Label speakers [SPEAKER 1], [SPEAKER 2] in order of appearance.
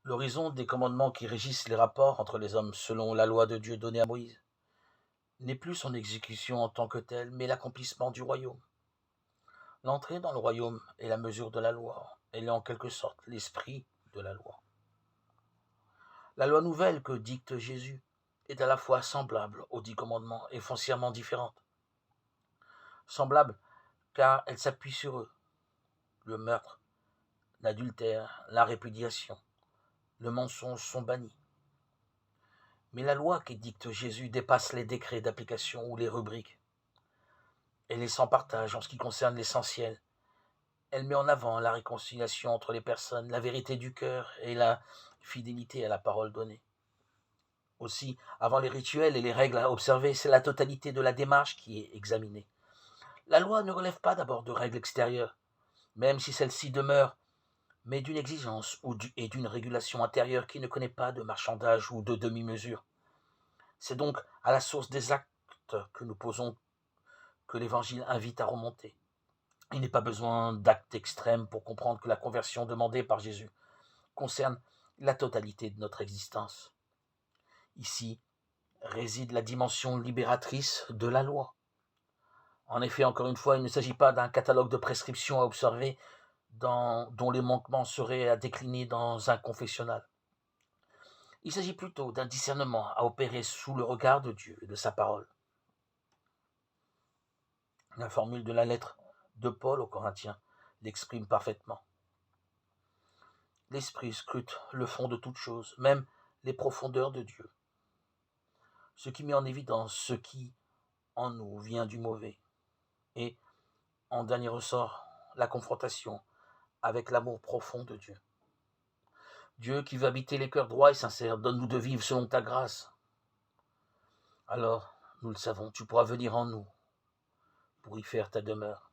[SPEAKER 1] L'horizon des commandements qui régissent les rapports entre les hommes selon la loi de Dieu donnée à Moïse n'est plus son exécution en tant que telle, mais l'accomplissement du royaume. L'entrée dans le royaume est la mesure de la loi. Elle est en quelque sorte l'esprit de la loi. La loi nouvelle que dicte Jésus est à la fois semblable aux 10 commandements et foncièrement différente. Semblable car elle s'appuie sur eux. Le meurtre, l'adultère, la répudiation, le mensonge sont bannis. Mais la loi qui dicte Jésus dépasse les décrets d'application ou les rubriques. Elle est sans partage en ce qui concerne l'essentiel. Elle met en avant la réconciliation entre les personnes, la vérité du cœur et la fidélité à la parole donnée. Aussi, avant les rituels et les règles à observer, c'est la totalité de la démarche qui est examinée. La loi ne relève pas d'abord de règles extérieures, même si celles-ci demeurent, mais d'une exigence et d'une régulation intérieure qui ne connaît pas de marchandage ou de demi-mesure. C'est donc à la source des actes que nous posons que l'Évangile invite à remonter. Il n'est pas besoin d'actes extrêmes pour comprendre que la conversion demandée par Jésus concerne la totalité de notre existence. Ici réside la dimension libératrice de la loi. En effet, encore une fois, il ne s'agit pas d'un catalogue de prescriptions à observer dont les manquements seraient à décliner dans un confessionnal. Il s'agit plutôt d'un discernement à opérer sous le regard de Dieu et de sa parole. La formule de la lettre de Paul aux Corinthiens l'exprime parfaitement. L'Esprit scrute le fond de toutes choses, même les profondeurs de Dieu, ce qui met en évidence ce qui, en nous, vient du mauvais, et, en dernier ressort, la confrontation avec l'amour profond de Dieu. Dieu qui veut habiter les cœurs droits et sincères, donne-nous de vivre selon ta grâce. Alors, nous le savons, tu pourras venir en nous pour y faire ta demeure.